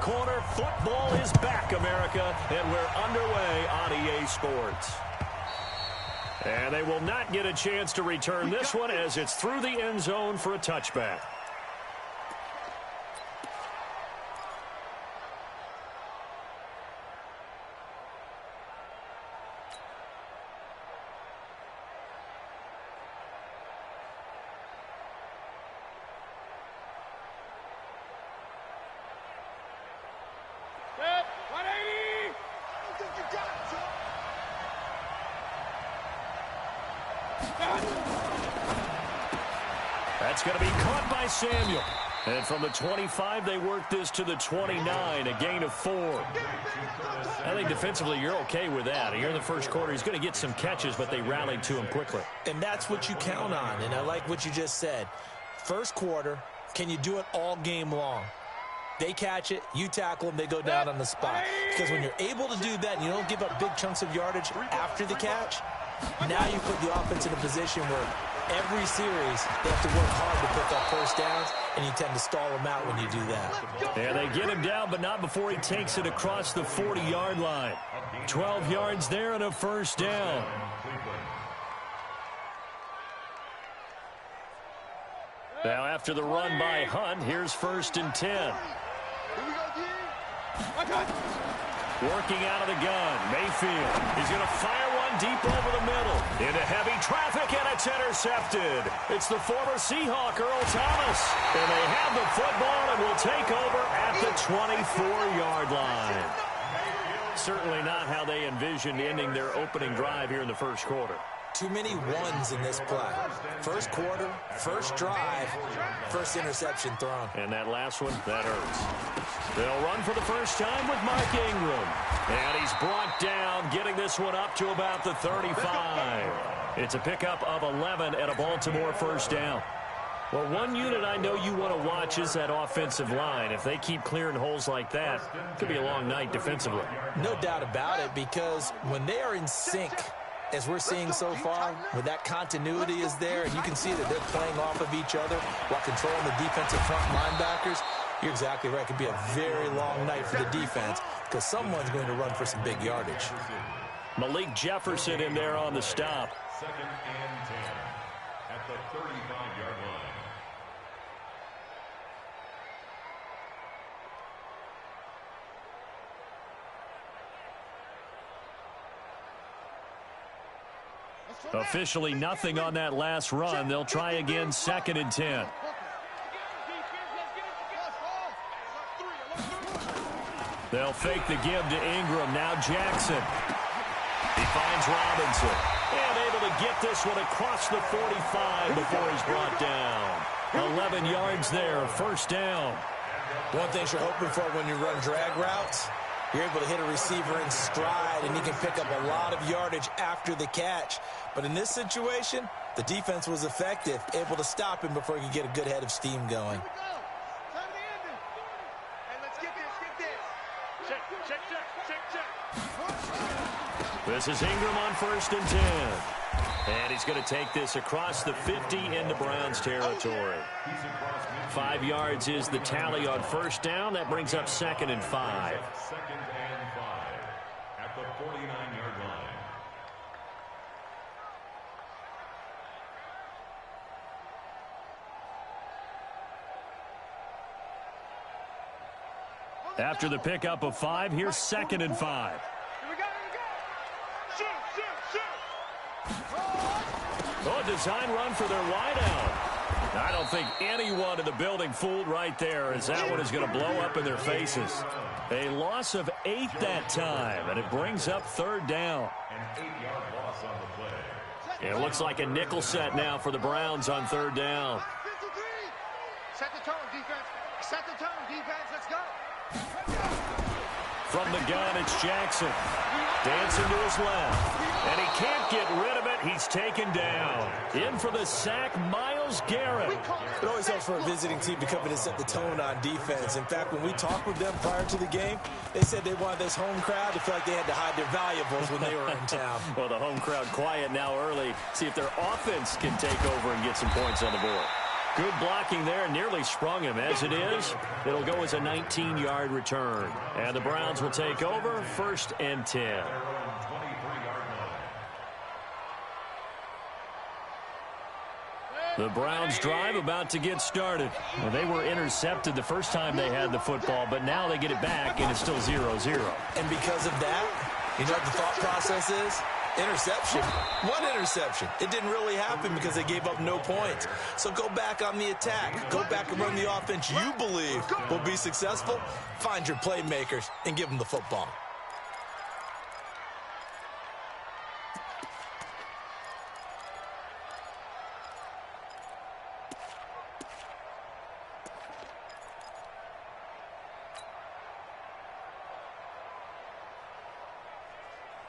corner. Football is back, America, and we're underway on EA Sports. And they will not get a chance to return this one as it's through the end zone for a touchback. That's going to be caught by Samuel. And from the 25, they work this to the 29, a gain of 4. I think defensively you're okay with that. Here in the first quarter, he's going to get some catches, but they rallied to him quickly. And that's what you count on, and I like what you just said. First quarter, can you do it all game long? They catch it, you tackle them, they go down on the spot. Because when you're able to do that and you don't give up big chunks of yardage after the catch, now you put the offense in a position where every series they have to work hard to pick up first downs, and you tend to stall them out when you do that. And they get him down, but not before he takes it across the 40-yard line. 12 yards there and a first down. Now after the run by Hunt, here's 1st and 10. Working out of the gun, Mayfield. He's going to fire one deep over the middle. Into heavy traffic, and it's intercepted. It's the former Seahawk, Earl Thomas. And they have the football and will take over at the 24-yard line. Certainly not how they envisioned ending their opening drive here in the first quarter. Too many ones in this play. First quarter, first drive, first interception thrown. And that last one, that hurts. They'll run for the first time with Mark Ingram. And he's brought down, getting this one up to about the 35. It's a pickup of 11 at a Baltimore first down. Well, one unit I know you want to watch is that offensive line. If they keep clearing holes like that, it could be a long night defensively. No doubt about it, because when they are in sync, as we're seeing so far, when that continuity is there, and you can see that they're playing off of each other while controlling the defensive front linebackers, you're exactly right. It could be a very long night for the defense because someone's going to run for some big yardage. Malik Jefferson in there on the stop. 2nd and 10 at the 35-yard line. Officially nothing on that last run. They'll try again, 2nd and 10. They'll fake the give to Ingram. Now Jackson. He finds Robinson. And able to get this one across the 45 before he's brought down. 11 yards there, first down. One thing you're hoping for when you run drag routes, you're able to hit a receiver in stride, and he can pick up a lot of yardage after the catch. But in this situation, the defense was effective, able to stop him before he could get a good head of steam going. This is Ingram on 1st and 10. And he's going to take this across the 50 into Browns territory. 5 yards is the tally on first down. That brings up 2nd and 5. 2nd and 5 at the 49-yard line. After the pickup of 5, here's 2nd and 5. Oh, design run for their wideout. I don't think anyone in the building fooled right there, as that one is going to blow up in their faces. A loss of 8 that time, and it brings up 3rd down. An 8-yard loss on the play. It looks like a nickel set now for the Browns on 3rd down. Set the tone, defense. Set the tone, defense. Let's go. From the gun, it's Jackson. Dancing to his left. And he can't get rid of it. He's taken down. In for the sack, Myles Garrett. It always helps for a visiting team to come in and set the tone on defense. In fact, when we talked with them prior to the game, they said they wanted this home crowd to feel like they had to hide their valuables when they were in town. Well, the home crowd quiet now early. See if their offense can take over and get some points on the board. Good blocking there, nearly sprung him. As it is, it'll go as a 19-yard return. And the Browns will take over, 1st and 10. The Browns drive about to get started. Well, they were intercepted the first time they had the football, but now they get it back, and it's still 0-0. And because of that, you know what the thought process is? Interception. One interception. It didn't really happen because they gave up no points. So go back on the attack. Go back and run the offense you believe will be successful. Find your playmakers and give them the football.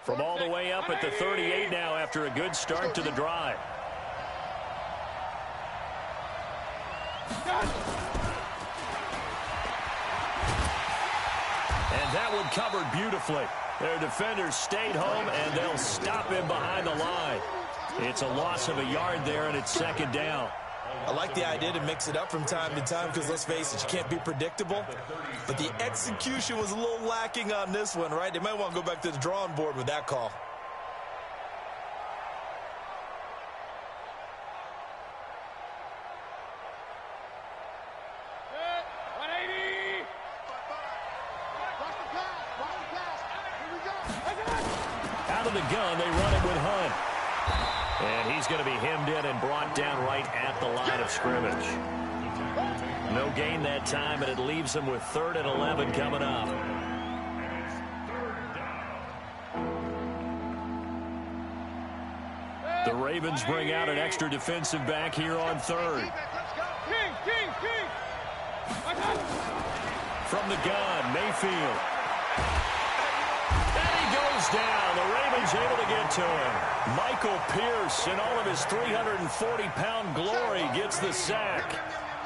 From all the way up at the 38 now after a good start to the drive. And that one covered beautifully. Their defenders stayed home, and they'll stop him behind the line. It's a loss of a yard there, and it's 2nd down. I like the idea to mix it up from time to time because, let's face it, you can't be predictable. But the execution was a little lacking on this one, right? They might want to go back to the drawing board with that call. Out of the gun, they run it with Hunt. And he's going to be hemmed in and brought down right at the line of scrimmage. No gain that time, and it leaves them with 3rd and 11 coming up. The Ravens bring out an extra defensive back here on 3rd. From the gun, Mayfield. And he goes down. The Ravens able to get to him. Michael Pierce, in all of his 340-pound glory, gets the sack.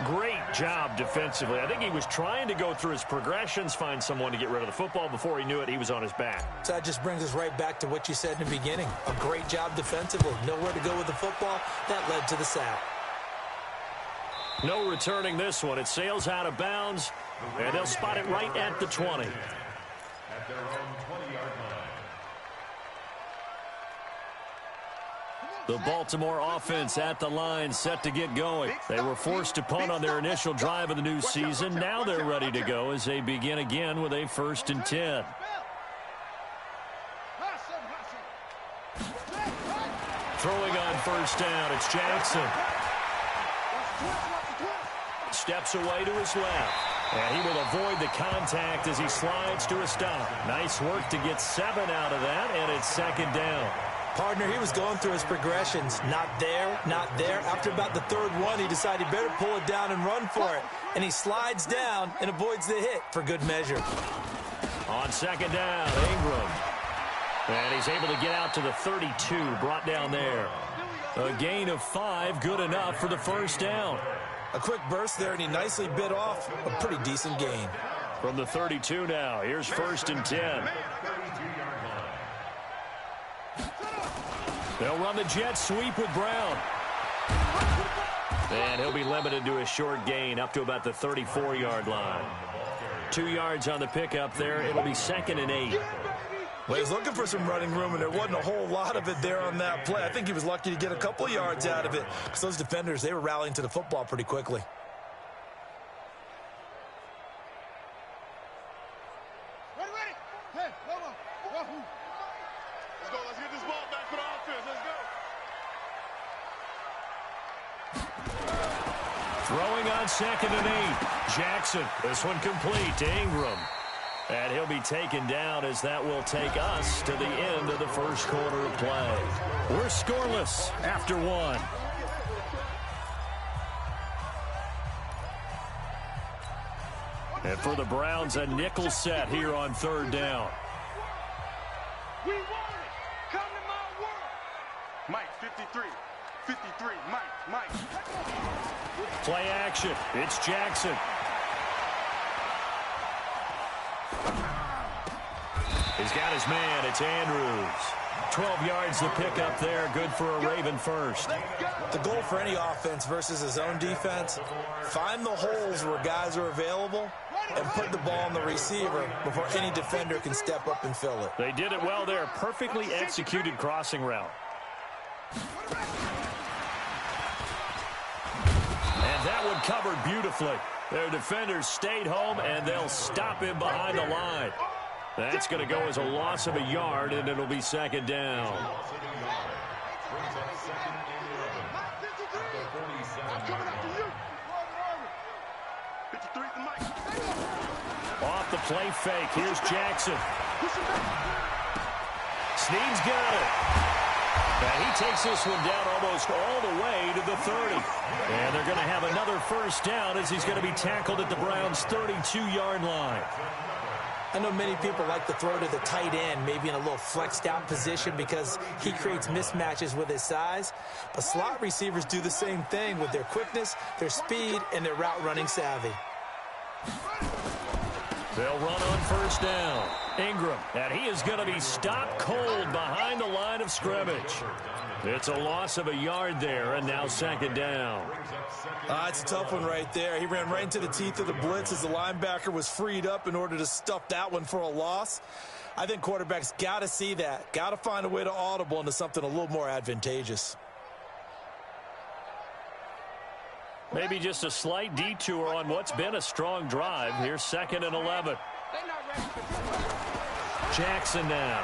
Great job defensively. I think he was trying to go through his progressions, find someone to get rid of the football. Before he knew it, he was on his back. So that just brings us right back to what you said in the beginning. A great job defensively. Nowhere to go with the football. That led to the sack. No returning this one. It sails out of bounds, and they'll spot it right at the 20. At their own 20-yard line. The Baltimore offense at the line, set to get going. They were forced to punt on their initial drive of the new season. Now they're ready to go as they begin again with a 1st and 10. Throwing on 1st down, it's Jackson. Steps away to his left. And he will avoid the contact as he slides to a stop. Nice work to get 7 out of that, and it's 2nd down. Partner, he was going through his progressions. Not there, not there. After about the 3rd one, he decided he better pull it down and run for it. And he slides down and avoids the hit for good measure. On 2nd down, Ingram. And he's able to get out to the 32, brought down there. A gain of 5, good enough for the 1st down. A quick burst there, and he nicely bit off a pretty decent gain. From the 32 now, here's 1st and 10. They'll run the jet sweep with Brown. And he'll be limited to a short gain up to about the 34-yard line. 2 yards on the pickup there. It'll be 2nd and 8. Well, he was looking for some running room, and there wasn't a whole lot of it there on that play. I think he was lucky to get a couple of yards out of it because those defenders, they were rallying to the football pretty quickly. Ready. Hey, let's go. Let's get this ball back for the offense. Let's go. Throwing on 2nd and 8. Jackson, this one complete to Ingram. And he'll be taken down as that will take us to the end of the 1st quarter of play. We're scoreless after 1. And for the Browns, a nickel set here on 3rd down. We want it. Come to my world. Mike, 53. 53. Mike. Play action. It's Jackson. He's got his man. It's Andrews. 12 yards to pick up there. Good for a Raven first. The goal for any offense versus his own defense, find the holes where guys are available and put the ball on the receiver before any defender can step up and fill it. They did it well there. Perfectly executed crossing route. And that one covered beautifully. Their defenders stayed home, and they'll stop him behind the line. That's going to go as a loss of a yard, and it'll be second down. Off the play fake. Here's Jackson. Snead's got it. And he takes this one down almost all the way to the 30. And they're going to have another first down as he's going to be tackled at the Browns' 32-yard line. I know many people like to throw to the tight end, maybe in a little flexed out position because he creates mismatches with his size. But slot receivers do the same thing with their quickness, their speed, and their route running savvy. They'll run on first down. Ingram, and he is going to be stopped cold behind the line of scrimmage. It's a loss of a yard there, and now second down. It's a tough one right there. He ran right into the teeth of the blitz as the linebacker was freed up in order to stuff that one for a loss. I think quarterbacks got to see that, got to find a way to audible into something a little more advantageous. Maybe just a slight detour on what's been a strong drive. Here's second and 11. Jackson now.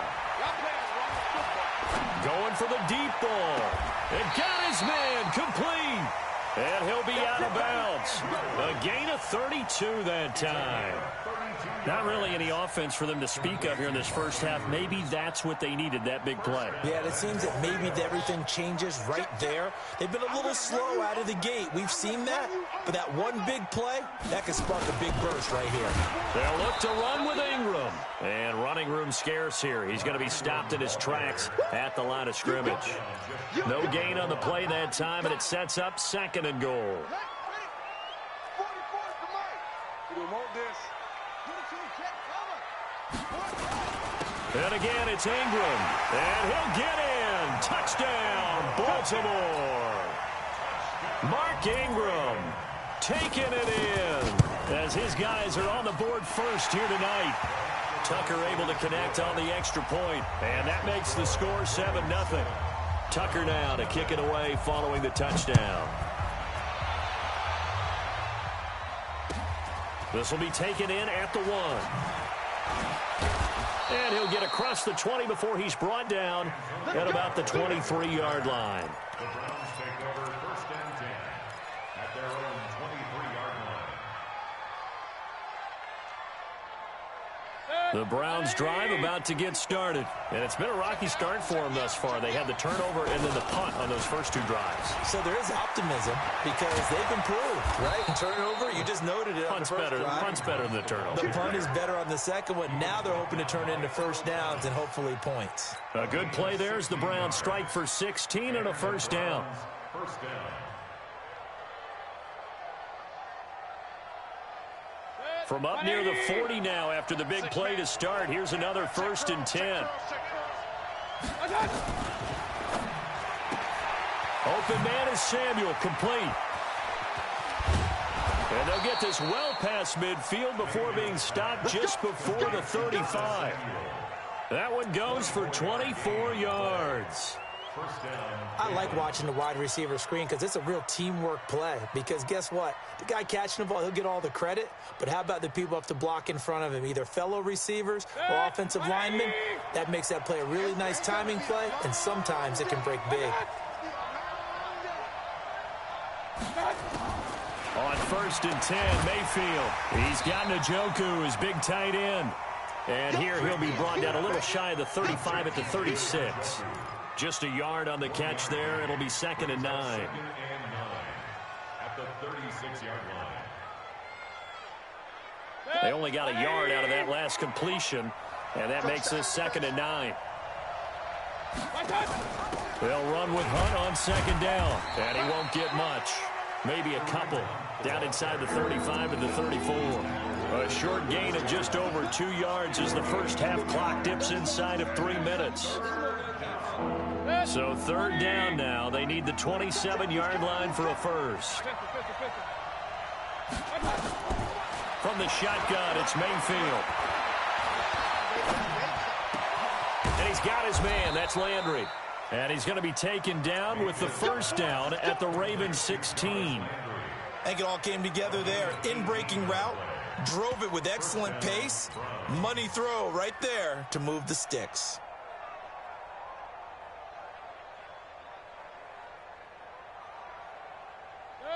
Going for the deep ball. And got his man complete. And he'll be out of bounds. A gain of 32 that time. Not really any offense for them to speak of here in this first half. Maybe that's what they needed, that big play. Yeah, it seems that maybe everything changes right there. They've been a little slow out of the gate. We've seen that. But that one big play, that could spark a big burst right here. They'll look to run with Ingram. And running room scarce here. He's going to be stopped in his tracks at the line of scrimmage. No gain on the play that time, and it sets up second and goal. And again, it's Ingram. And he'll get in. Touchdown, Baltimore. Mark Ingram taking it in as his guys are on the board first here tonight. Tucker able to connect on the extra point, and that makes the score 7-0. Tucker now to kick it away following the touchdown. This will be taken in at the 1. And he'll get across the 20 before he's brought down at about the 23-yard line. The Browns take over first and 10 at their own 23-yard line. The Browns drive about to get started. And it's been a rocky start for them thus far. They had the turnover and then the punt on those first two drives. So there is optimism because they've improved, right? Turnover, you just noted it. Punt's better than the turnover. The punt is better on the second one. Now they're hoping to turn it into first downs and hopefully points. A good play there as the Browns strike for 16 and a first down. First down. From up near the 40 now after the big play to start. Here's another first and 10. Open man is Samuel, complete. And they'll get this well past midfield before being stopped just before the 35. That one goes for 24 yards. I like watching the wide receiver screen because it's a real teamwork play. Because guess what? The guy catching the ball, he'll get all the credit. But how about the people up to block in front of him? Either fellow receivers or offensive linemen. That makes that play a really nice timing play. And sometimes it can break big. On first and 10, Mayfield. He's got Njoku, his big tight end. And here he'll be brought down a little shy of the 35 at the 36. Just a yard on the catch there. It'll be second and 9. At the 36-yard line. They only got a yard out of that last completion, and that makes this second and 9. They'll run with Hunt on second down, and he won't get much. Maybe a couple down inside the 35 and the 34. A short gain of just over 2 yards as the first half clock dips inside of 3 minutes. So third down now. They need the 27-yard line for a first. From the shotgun, it's Mayfield. And he's got his man. That's Landry. And he's going to be taken down with the first down at the Ravens 16. I think it all came together there. In-breaking route, drove it with excellent pace. Money throw right there to move the sticks.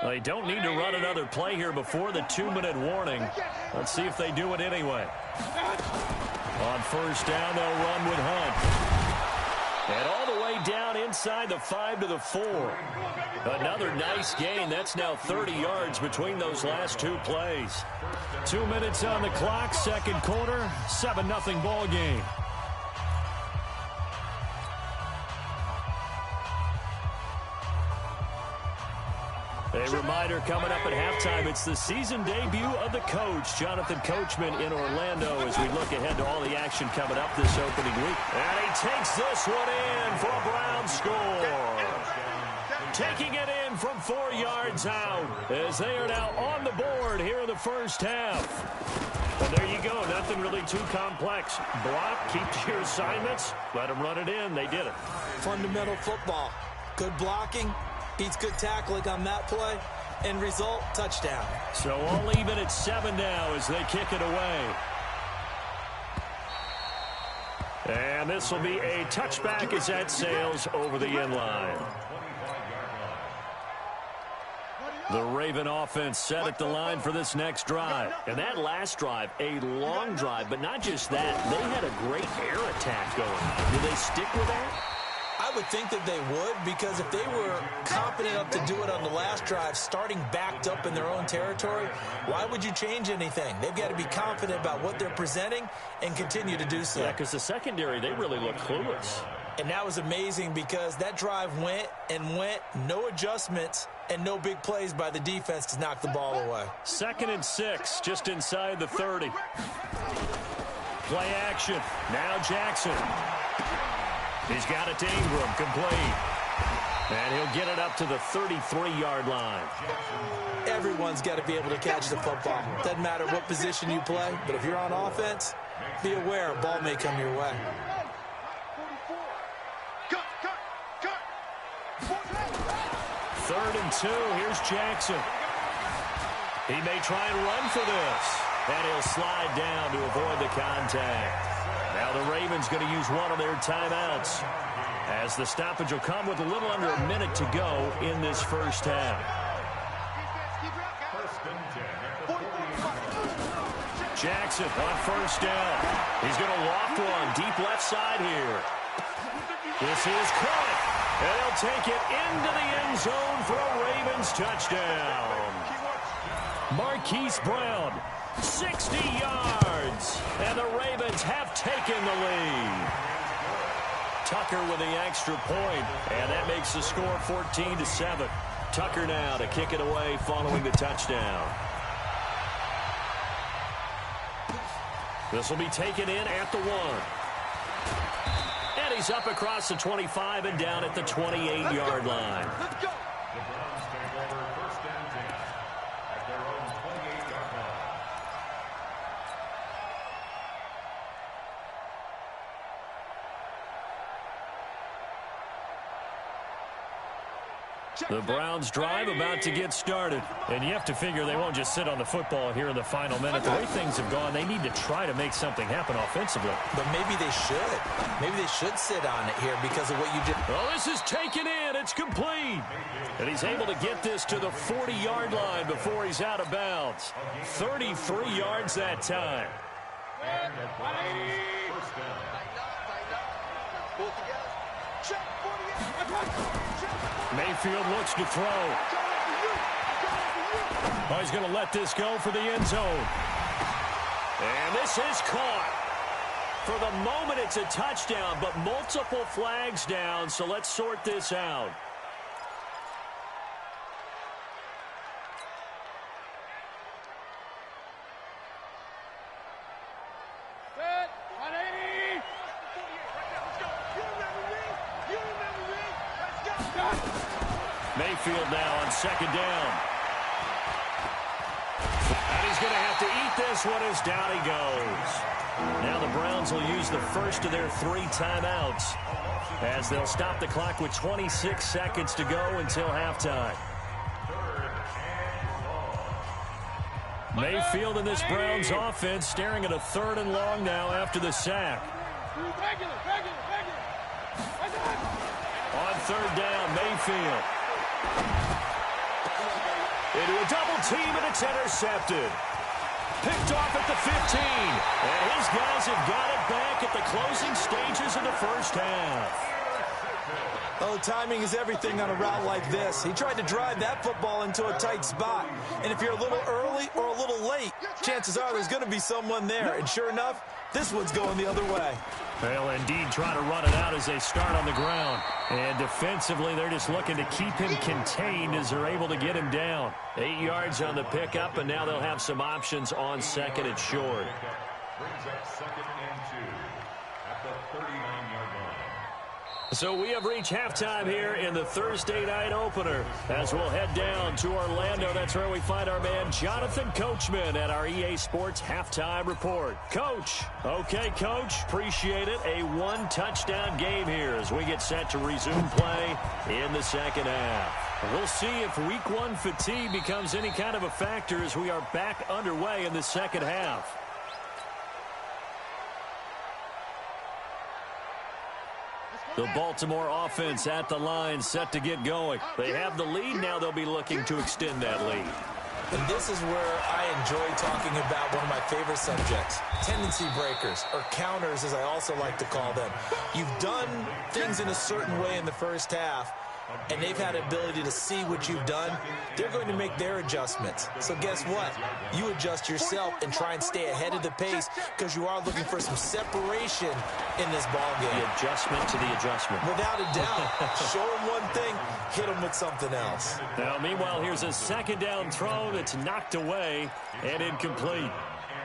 They don't need to run another play here before the 2-minute warning. Let's see if they do it anyway. On first down, they'll run with Hunt. And all the way down inside the 5 to the 4. Another nice gain. That's now 30 yards between those last two plays. 2 minutes on the clock, second quarter, 7-0 ball game. A reminder coming up at halftime, it's the season debut of the coach, Jonathan Coachman, in Orlando, as we look ahead to all the action coming up this opening week. And he takes this one in for a Brown score. Taking it in from 4 yards out, as they are now on the board here in the first half. And there you go, nothing really too complex. Block, keep your assignments, let them run it in. They did it. Fundamental football. Good blocking. Beats good tackling on that play. End result, touchdown. So all even at 7 now as they kick it away. And this will be a touchback as that sails over the end line. The Raven offense set at the line for this next drive. And that last drive, a long drive, but not just that. They had a great air attack going. Did they stick with that? I would think that they would, because if they were confident enough to do it on the last drive, starting backed up in their own territory, why would you change anything? They've got to be confident about what they're presenting and continue to do so. Yeah, because the secondary, they really look clueless. And that was amazing because that drive went and went, no adjustments, and no big plays by the defense to knock the ball away. 2nd and 6, just inside the 30. Play action. Now Jackson. He's got it to Ingram, complete. And he'll get it up to the 33-yard line. Everyone's got to be able to catch the football. Doesn't matter what position you play, but if you're on offense, be aware a ball may come your way. Third and 2, here's Jackson. He may try and run for this. And he'll slide down to avoid the contact. Now the Ravens going to use one of their timeouts, as the stoppage will come with a little under a minute to go in this first half. Jackson on first down. He's going to loft one deep left side here. This is caught, and he'll take it into the end zone for a Ravens touchdown. Marquise Brown, 60 yards, and the Ravens have taken the lead. Tucker with the extra point, and that makes the score 14-7. Tucker now to kick it away following the touchdown. This will be taken in at the 1. And he's up across the 25 and down at the 28-yard line. Let's go. The Browns drive about to get started. And you have to figure they won't just sit on the football here in the final minute. The way things have gone, they need to try to make something happen offensively. But maybe they should. Maybe they should sit on it here because of what you just... Oh, this is taken in. It's complete. And he's able to get this to the 40-yard line before he's out of bounds. 33 yards that time. Mayfield looks to throw. Oh, he's going to let this go for the end zone. And this is caught. For the moment, it's a touchdown, but multiple flags down, so let's sort this out. Mayfield now on second down. And he's going to have to eat this one as down he goes. Now the Browns will use the first of their 3 timeouts as they'll stop the clock with 26 seconds to go until halftime. Mayfield in this Browns offense staring at a 3rd and long now after the sack. On 3rd down, Mayfield. Into a double team, and it's intercepted. Picked off at the 15. And his guys have got it back at the closing stages of the first half. Oh, timing is everything on a route like this. He tried to drive that football into a tight spot. And if you're a little early or a little late, chances are there's going to be someone there. And sure enough, this one's going the other way. They'll indeed try to run it out as they start on the ground. And defensively, they're just looking to keep him contained as they're able to get him down. 8 yards on the pickup, and now they'll have some options on second and short. Brings up 2nd and 2 at the 39-yard line. So we have reached halftime here in the Thursday night opener as we'll head down to Orlando. That's where we find our man Jonathan Coachman at our EA Sports Halftime Report. Coach. Okay, Coach. Appreciate it. A 1-touchdown game here as we get set to resume play in the second half. We'll see if week 1 fatigue becomes any kind of a factor as we are back underway in the second half. The Baltimore offense at the line, set to get going. They have the lead. Now they'll be looking to extend that lead. And this is where I enjoy talking about one of my favorite subjects, tendency breakers, or counters as I also like to call them. You've done things in a certain way in the first half, and they've had the ability to see what you've done. They're going to make their adjustments. So guess what? You adjust yourself and try and stay ahead of the pace because you are looking for some separation in this ball game. The adjustment to the adjustment. Without a doubt. Show them one thing, hit them with something else. Now, meanwhile, here's a second down throw that's knocked away and incomplete.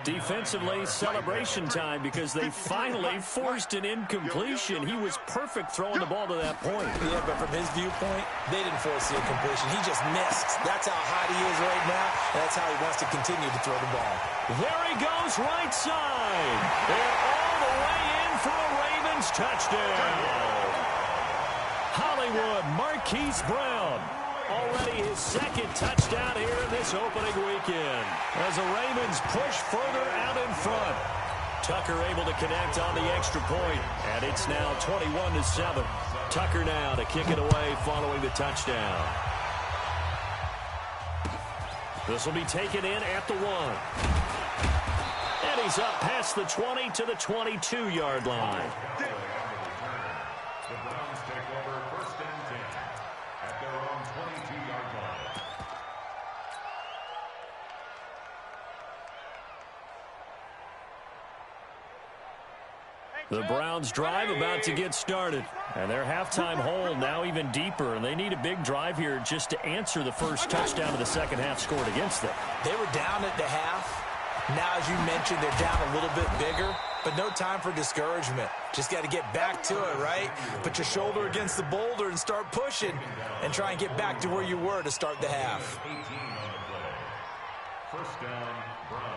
Defensively, celebration time because they finally forced an incompletion. He was perfect throwing the ball to that point. Yeah, but from his viewpoint, they didn't force the incompletion. He just missed. That's how hot he is right now, and that's how he wants to continue to throw the ball. There he goes, right side. And all the way in for a Ravens touchdown. Hollywood Marquise Brown. Already his 2nd touchdown here in this opening weekend as the Ravens push further out in front. Tucker able to connect on the extra point, and it's now 21-7. Tucker now to kick it away following the touchdown. This will be taken in at the 1. And he's up past the 20 to the 22-yard line. The Browns take over 1st and 10 at their own 22-yard line. The Browns drive about to get started. And their halftime hole now even deeper. And they need a big drive here just to answer the first touchdown of the second half scored against them. They were down at the half. Now, as you mentioned, they're down a little bit bigger. But no time for discouragement. Just got to get back to it, right? Put your shoulder against the boulder and start pushing. And try and get back to where you were to start the half. 18 on the play. 1st down, Browns.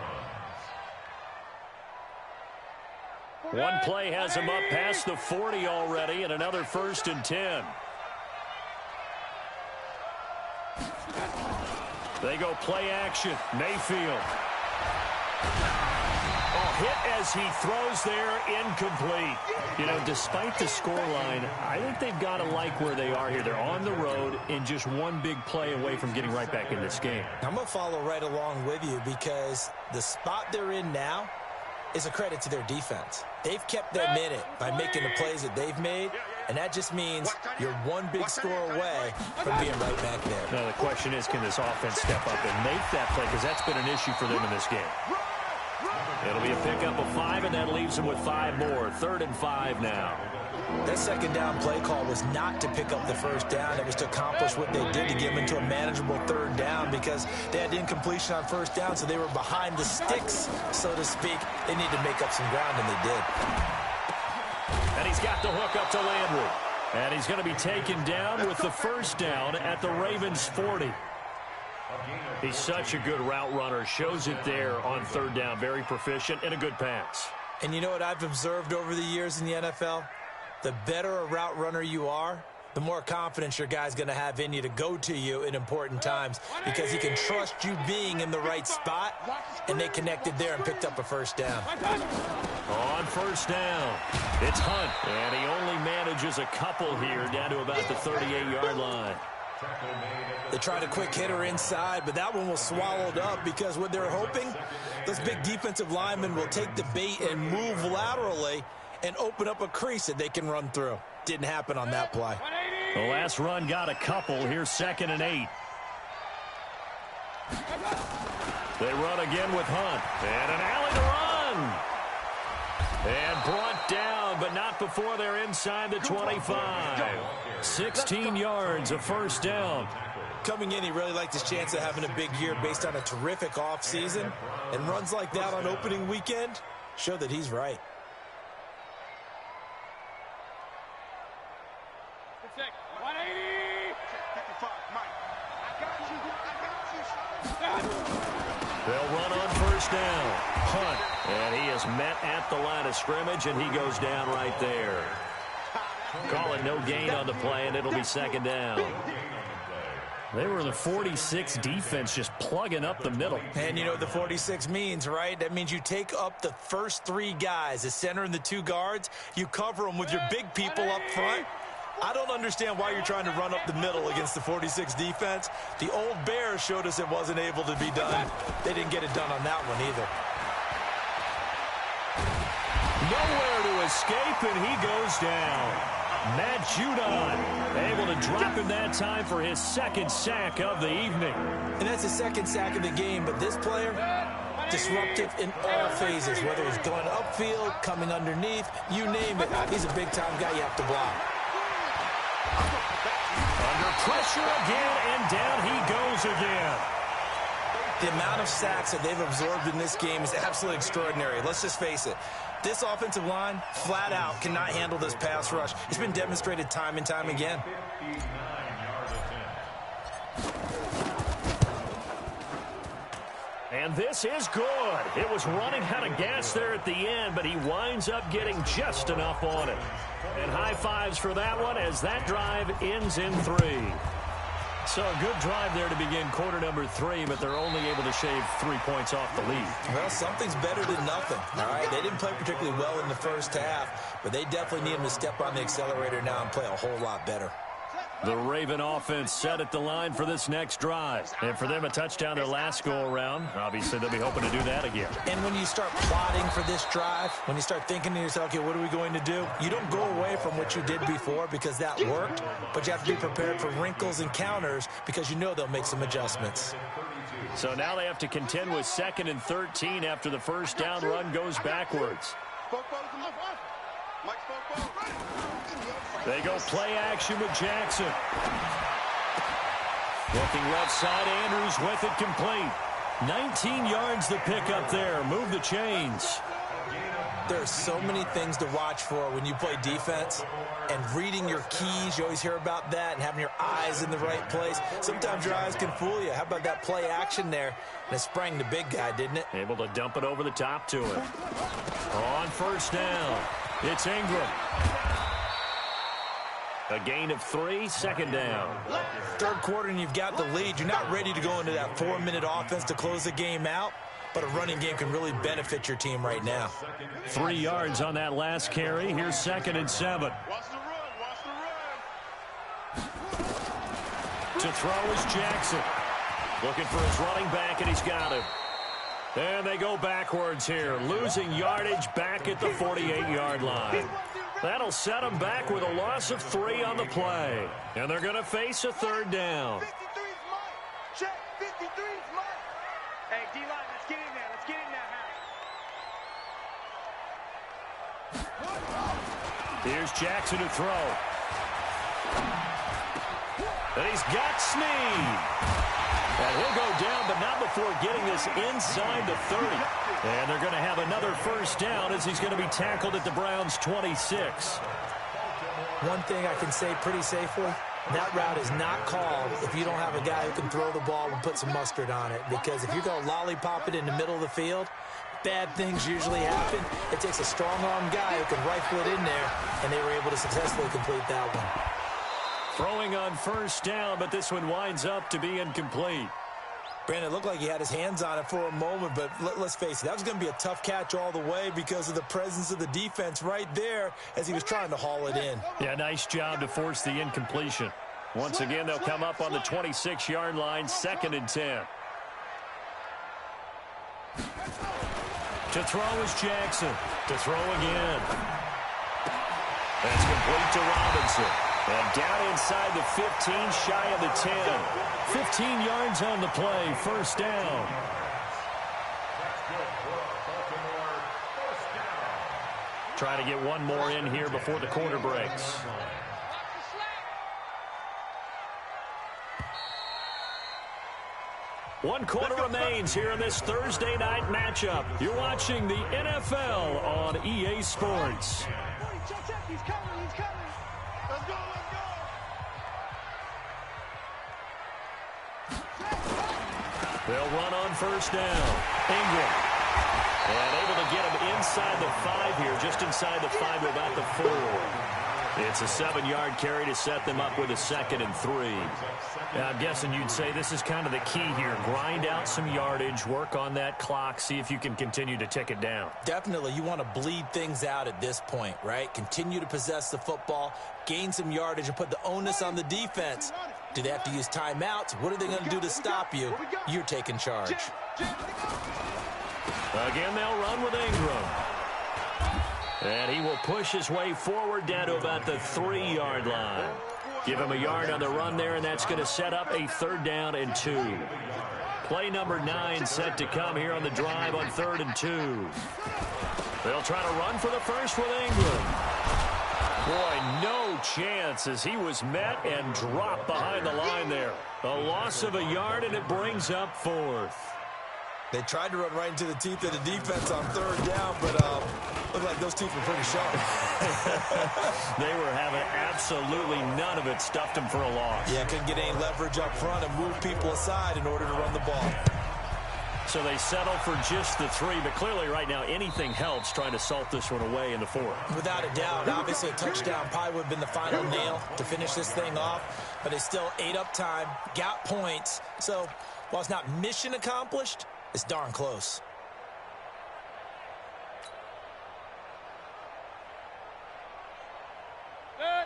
One play has him up past the 40 already, and another 1st and 10. They go play action. Mayfield. Hit as he throws there, incomplete. You know, despite the scoreline, I think they've got to like where they are here. They're on the road and just one big play away from getting right back in this game. I'm going to follow right along with you because the spot they're in now is a credit to their defense. They've kept their minute by making the plays that they've made, and that just means you're one big score away from being right back there. Now, the question is, can this offense step up and make that play? Because that's been an issue for them in this game. It'll be a pickup of 5, and that leaves them with 5 more. 3rd and 5 now. That second down play call was not to pick up the first down. It was to accomplish what they did to get them into a manageable 3rd down because they had incompletion on 1st down, so they were behind the sticks, so to speak. They needed to make up some ground, and they did. And he's got the hook up to Landry. And he's going to be taken down with the first down at the Ravens 40. He's such a good route runner. Shows it there on third down. Very proficient and a good pass. And you know what I've observed over the years in the NFL? The better a route runner you are, the more confidence your guy's going to have in you to go to you in important times because he can trust you being in the right spot, and they connected there and picked up a first down. On first down, it's Hunt, and he only manages a couple here down to about the 38-yard line. They tried a quick hitter inside, but that one was swallowed up because what they're hoping, those big defensive linemen will take the bait and move laterally and open up a crease that they can run through. Didn't happen on that play. The last run got a couple. Here's 2nd and 8. They run again with Hunt. And an alley to run. And brought down, but not before they're inside the 25. 16 yards, a first down. Coming in, he really liked his chance of having a big year based on a terrific offseason. And runs like that on opening weekend show that he's right. They'll run on first down. Hunt. And he is met at the line of scrimmage, and he goes down right there. Call it no gain on the play, and it'll be 2nd down. They were the 46 defense just plugging up the middle. And you know what the 46 means, right? That means you take up the first 3 guys, the center and the 2 guards. You cover them with your big people up front. I don't understand why you're trying to run up the middle against the 46 defense. The old Bears showed us it wasn't able to be done. They didn't get it done on that one either. Nowhere to escape, and he goes down. Matt Judon able to drop him that time for his 2nd sack of the evening. And that's his 2nd sack of the game, but this player, disruptive in all phases, whether he's going upfield, coming underneath, you name it. He's a big-time guy you have to block. Under pressure again, and down he goes again. The amount of sacks that they've absorbed in this game is absolutely extraordinary. Let's just face it. This offensive line, flat out, cannot handle this pass rush. It's been demonstrated time and time again. And this is good. It was running out of gas there at the end, but he winds up getting just enough on it. And high fives for that one as that drive ends in 3. So a good drive there to begin quarter number 3, but they're only able to shave 3 points off the lead. Well, something's better than nothing, all right? They didn't play particularly well in the first half, but they definitely need him to step on the accelerator now and play a whole lot better. The Raven offense set at the line for this next drive. And for them, a touchdown their last go-around. Obviously, they'll be hoping to do that again. And when you start plotting for this drive, when you start thinking to yourself, okay, what are we going to do? You don't go away from what you did before because that worked, but you have to be prepared for wrinkles and counters because you know they'll make some adjustments. So now they have to contend with 2nd and 13 after the first down run goes backwards. They go play action with Jackson. Looking left side, Andrews with it complete. 19 yards to pick up there. Move the chains. There are so many things to watch for when you play defense. And reading your keys, you always hear about that, and having your eyes in the right place. Sometimes your eyes can fool you. How about that play action there? And it sprang the big guy, didn't it? Able to dump it over the top to him. On first down, it's Ingram. A gain of 3, 2nd down. Third quarter and you've got the lead. You're not ready to go into that 4-minute offense to close the game out, but a running game can really benefit your team right now. 3 yards on that last carry. Here's 2nd and 7. To throw is Jackson. Looking for his running back, and he's got him. And they go backwards here, losing yardage back at the 48-yard line. That'll set them back with a loss of 3 on the play. And they're going to face a 3rd down. 53's mine. Check, 53's mine. Hey, D-line, let's get in there. Let's get in there, Here's Jackson to throw. And he's got Snead. And he'll go down, but not before getting this inside the 30. And they're going to have another first down as he's going to be tackled at the Browns' 26. One thing I can say pretty safely, that route is not called if you don't have a guy who can throw the ball and put some mustard on it. Because if you're going to lollipop it in the middle of the field, bad things usually happen. It takes a strong-arm guy who can rifle it in there, and they were able to successfully complete that one. Throwing on first down, but this one winds up to be incomplete. Brandon, it looked like he had his hands on it for a moment, but let's face it, that was going to be a tough catch all the way because of the presence of the defense right there as he was trying to haul it in. Yeah, nice job to force the incompletion. Once again, they'll come up on the 26-yard line, 2nd and 10. To throw is Jackson. To throw again. That's complete to Robinson. And down inside the 15, shy of the 10. 15 yards on the play, first down. Trying to get one more in here before the quarter breaks. One quarter remains here in this Thursday night matchup. You're watching the NFL on EA Sports. He's coming, he's coming. Let's go, let's go. They'll run on first down. Ingram. And able to get him inside the 5 here, just inside the 5 to about the 4. It's a 7-yard carry to set them up with a 2nd and 3. Now, I'm guessing you'd say this is kind of the key here. Grind out some yardage, work on that clock, see if you can continue to tick it down. Definitely, you want to bleed things out at this point, right? Continue to possess the football, gain some yardage, and put the onus on the defense. Do they have to use timeouts? What are they going to do to stop you? You're taking charge. Again, they'll run with Ingram. And he will push his way forward down to about the 3-yard line. Give him a yard on the run there, and that's going to set up a 3rd down and 2. Play number 9 set to come here on the drive on 3rd and 2. They'll try to run for the first with Ingram. Boy, no chance as he was met and dropped behind the line there. A loss of a yard, and it brings up 4th. They tried to run right into the teeth of the defense on 3rd down, but looked like those teeth were pretty sharp. They were having absolutely none of it. Stuffed them for a loss. Yeah, couldn't get any leverage up front and move people aside in order to run the ball. So they settle for just the 3, but clearly right now anything helps trying to salt this one away in the 4th. Without a doubt, obviously a touchdown probably would have been the final nail to finish this thing off, but they still ate up time, got points. So while it's not mission accomplished, it's darn close.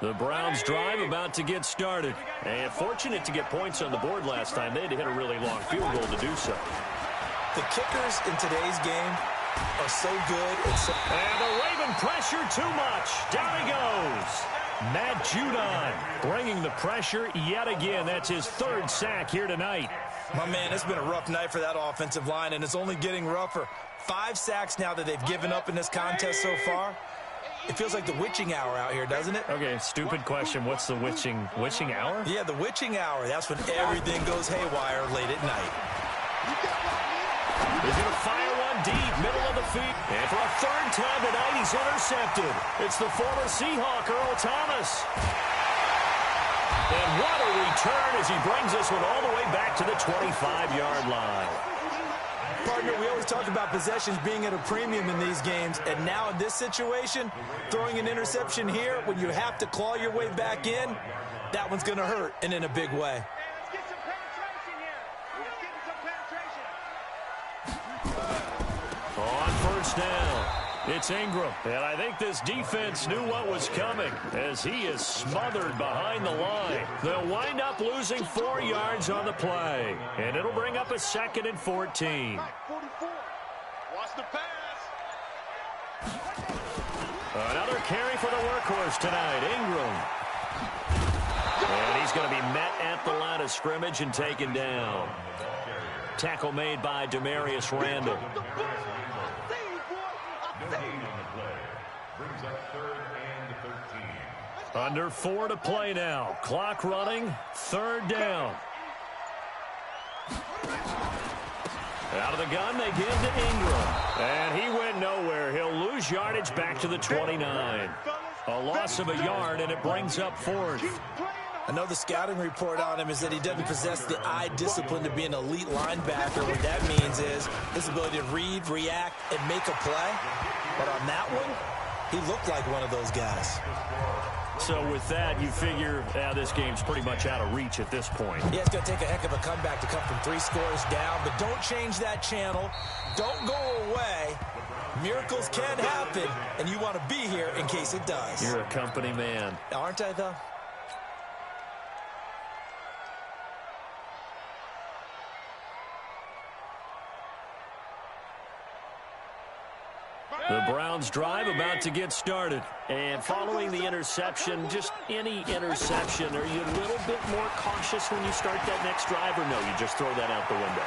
The Browns drive about to get started. And fortunate to get points on the board last time. They had to hit a really long field goal to do so. The kickers in today's game are so good. And the Raven pressure too much. Down he goes. Matt Judon bringing the pressure yet again. That's his 3rd sack here tonight. My man, it's been a rough night for that offensive line, and it's only getting rougher. 5 sacks now that they've given up in this contest so far. It feels like the witching hour out here, doesn't it? Okay, stupid question. What's the witching hour? Yeah, the witching hour. That's when everything goes haywire late at night. He's going to fire one deep, middle of the feet. And for a 3rd time tonight, he's intercepted. It's the former Seahawk, Earl Thomas. And what a return as he brings this one all the way back to the 25-yard line. Partner, we always talk about possessions being at a premium in these games, and now in this situation, throwing an interception here when you have to claw your way back in, that one's going to hurt, and in a big way. Let's get some penetration here. Let's get some penetration. On first down, it's Ingram. And I think this defense knew what was coming as he is smothered behind the line. They'll wind up losing 4 yards on the play. And it'll bring up a 2nd and 14. 44. Watch the pass. Another carry for the workhorse tonight, Ingram. And he's going to be met at the line of scrimmage and taken down. Tackle made by Demarius Randall. Under 4 to play now. Clock running. 3rd down. Out of the gun, they give to Ingram. And he went nowhere. He'll lose yardage back to the 29. Fellas, A loss of a yard, and it brings up fourth. I know the scouting report on him is that he doesn't possess the eye discipline to be an elite linebacker. What that means is his ability to read, react, and make a play. But on that one, he looked like one of those guys. So with that, you figure this game's pretty much out of reach at this point. Yeah, it's going to take a heck of a comeback to come from 3 scores down. But don't change that channel. Don't go away. Miracles can happen, and you want to be here in case it does. You're a company man. Aren't I, though? The Browns drive about to get started. And following the interception, just any interception, are you a little bit more cautious when you start that next drive, or no, you just throw that out the window?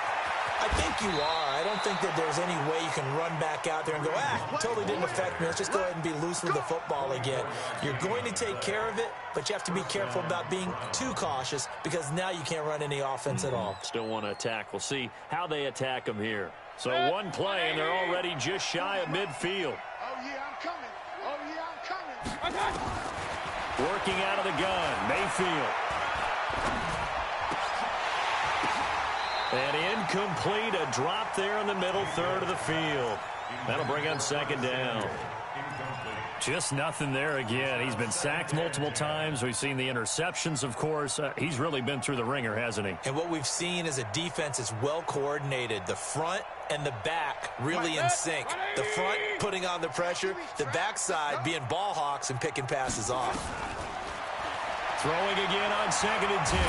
I think you are. I don't think that there's any way you can run back out there and go, totally didn't affect me. Let's just go ahead and be loose with the football again. You're going to take care of it, but you have to be careful about being too cautious because now you can't run any offense at all. Still want to attack. We'll see how they attack them here. So one play, and they're already just shy of midfield. Oh, yeah, I'm coming. Oh, yeah, I'm coming. Working out of the gun, Mayfield. And incomplete, a drop there in the middle third of the field. That'll bring up second down. Just nothing there again. He's been sacked multiple times. We've seen the interceptions, of course. He's really been through the ringer, hasn't he? And what we've seen is a defense is well coordinated. The front and the back really in sync. The front putting on the pressure, the backside being ball hawks and picking passes off. Throwing again on 2nd and 10.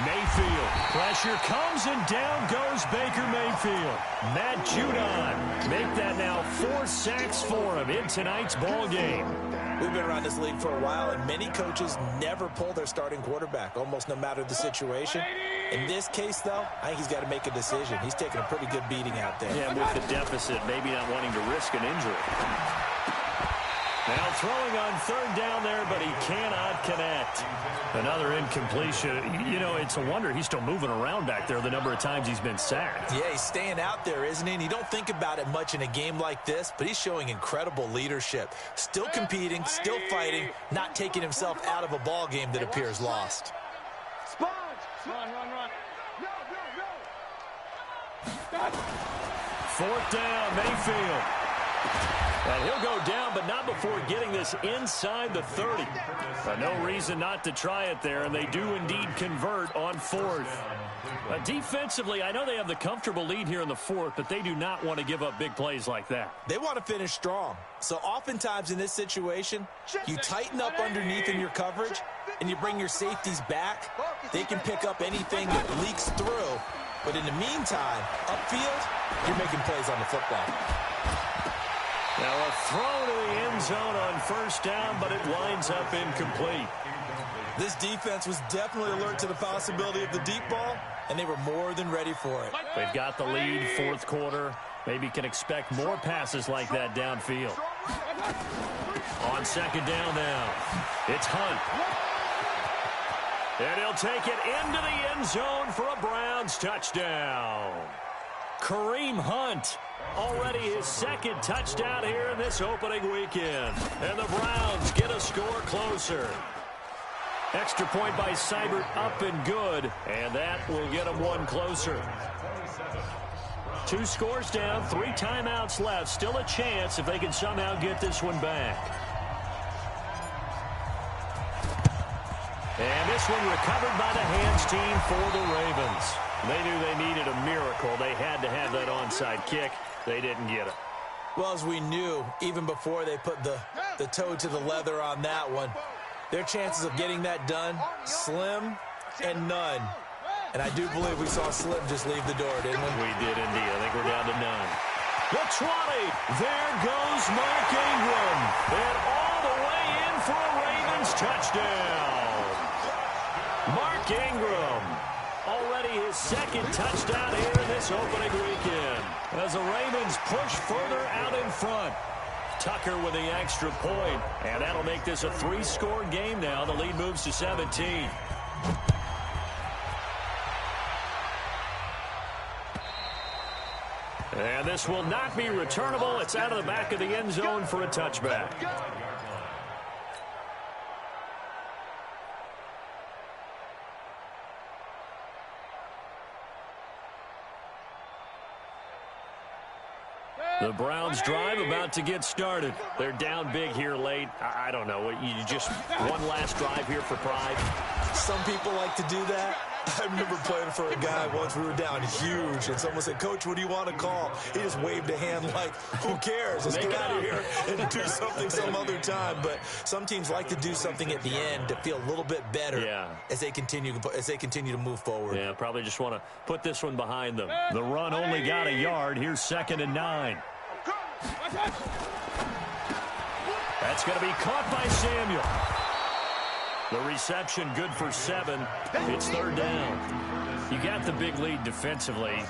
Mayfield. Pressure comes and down goes Baker Mayfield. Matt Judon make that now 4 sacks for him in tonight's ball game. We've been around this league for a while, and many coaches never pull their starting quarterback, almost no matter the situation. In this case, though, I think he's got to make a decision. He's taking a pretty good beating out there. Yeah, with the deficit, maybe not wanting to risk an injury. Now throwing on 3rd down there, but he cannot connect. Another incompletion. You know, it's a wonder he's still moving around back there the number of times he's been sacked. Yeah, he's staying out there, isn't he? And you don't think about it much in a game like this, but he's showing incredible leadership. Still competing, still fighting, not taking himself out of a ball game that appears lost. Sponge. Run. No. 4th down, Mayfield. And he'll go down, but not before getting this inside the 30. No reason not to try it there, and they do indeed convert on 4th. Defensively, I know they have the comfortable lead here in the 4th, but they do not want to give up big plays like that. They want to finish strong. So oftentimes in this situation, you tighten up underneath in your coverage, and you bring your safeties back. They can pick up anything that leaks through. But in the meantime, upfield, you're making plays on the football. Now a throw to the end zone on 1st down, but it winds up incomplete. This defense was definitely alert to the possibility of the deep ball, and they were more than ready for it. They've got the lead, 4th quarter. Maybe can expect more passes like that downfield. On 2nd down now, it's Hunt. And he'll take it into the end zone for a Browns touchdown. Kareem Hunt, already his 2nd touchdown here in this opening weekend. And the Browns get a score closer. Extra point by Seibert up and good, and that will get them 1 closer. 2 scores down, 3 timeouts left. Still a chance if they can somehow get this one back. And this one recovered by the hands team for the Ravens. They knew they needed a miracle. They had to have that onside kick. They didn't get it. Well, as we knew, even before they put the toe to the leather on that one, their chances of getting that done, slim and none. And I do believe we saw Slim just leave the door, didn't we? We did indeed. I think we're down to none. The 20. There goes Mark Ingram. And all the way in for a Ravens touchdown. Mark Ingram. Already his 2nd touchdown here in this opening weekend. As the Ravens push further out in front. Tucker with the extra point. And that'll make this a 3-score game now. The lead moves to 17. And this will not be returnable. It's out of the back of the end zone for a touchback. The Browns drive about to get started. They're down big here late. I don't know. You just one last drive here for pride. Some people like to do that. I remember playing for a guy once. We were down huge, and someone said, "Coach, what do you want to call?" He just waved a hand like, "Who cares? Let's get out of here and do something some other time." But some teams like to do something at the end to feel a little bit better as they continue to move forward. Yeah, probably just want to put this one behind them. The run only got a yard. Here's 2nd and 9. That's going to be caught by Samuel. The reception good for 7. It's 3rd down. You got the big lead defensively.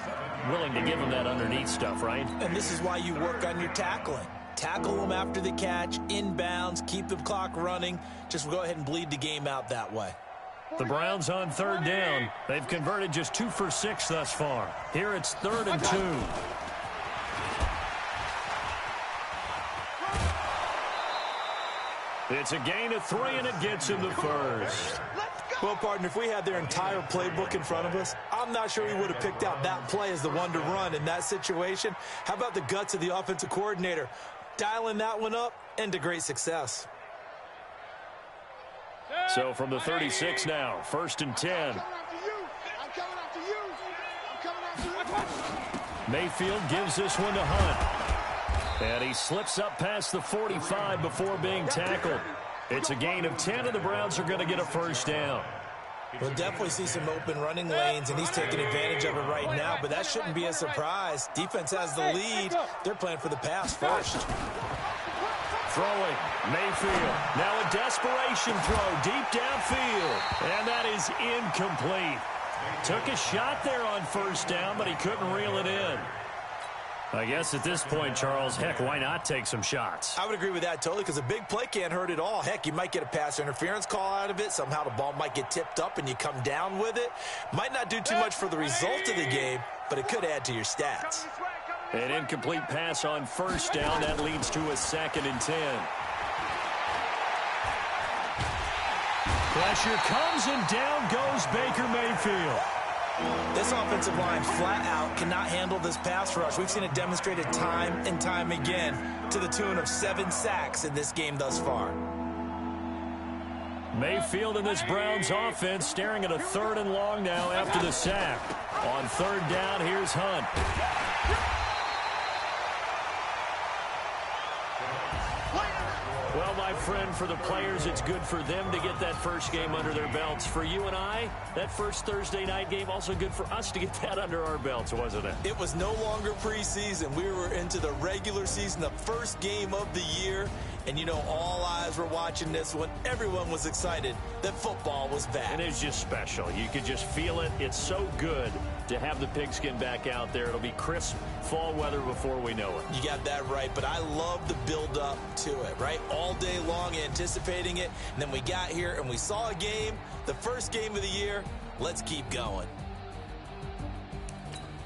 Willing to give them that underneath stuff, right? And this is why you work on your tackling. Tackle them after the catch, inbounds, keep the clock running. Just go ahead and bleed the game out that way. The Browns on 3rd down. They've converted just 2 for 6 thus far. Here it's 3rd and 2. It's a gain of 3, and it gets him the first. Well, partner, if we had their entire playbook in front of us, I'm not sure we would have picked out that play as the one to run in that situation. How about the guts of the offensive coordinator? Dialing that one up into great success. So from the 36 now, 1st and 10. Mayfield gives this one to Hunt. And he slips up past the 45 before being tackled. It's a gain of 10, and the Browns are going to get a 1st down. We'll definitely see some open running lanes, and he's taking advantage of it right now, but that shouldn't be a surprise. Defense has the lead. They're playing for the pass first. Throwing, Mayfield. Now a desperation throw deep downfield, and that is incomplete. Took a shot there on 1st down, but he couldn't reel it in. I guess at this point, Charles, heck, why not take some shots? I would agree with that totally, because a big play can't hurt at all. Heck, you might get a pass interference call out of it. Somehow the ball might get tipped up and you come down with it. Might not do too much for the result of the game, but it could add to your stats. An incomplete pass on 1st down. That leads to a 2nd and 10. Pressure comes, and down goes Baker Mayfield. This offensive line flat out cannot handle this pass rush. We've seen it demonstrated time and time again to the tune of 7 sacks in this game thus far. Mayfield and this Browns offense staring at a 3rd and long now after the sack. On 3rd down, here's Hunt. Well, my friend, for the players, it's good for them to get that first game under their belts. For you and I, that first Thursday night game, also good for us to get that under our belts, wasn't it? It was no longer preseason. We were into the regular season, the first game of the year. And, you know, all eyes were watching this one. Everyone was excited that football was back. And it's just special. You could just feel it. It's so good to have the pigskin back out there. It'll be crisp fall weather before we know it. You got that right, but I love the build-up to it, right? All day long anticipating it, and then we got here and we saw a game, the first game of the year. Let's keep going.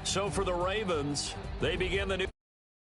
So for the Ravens, they begin the new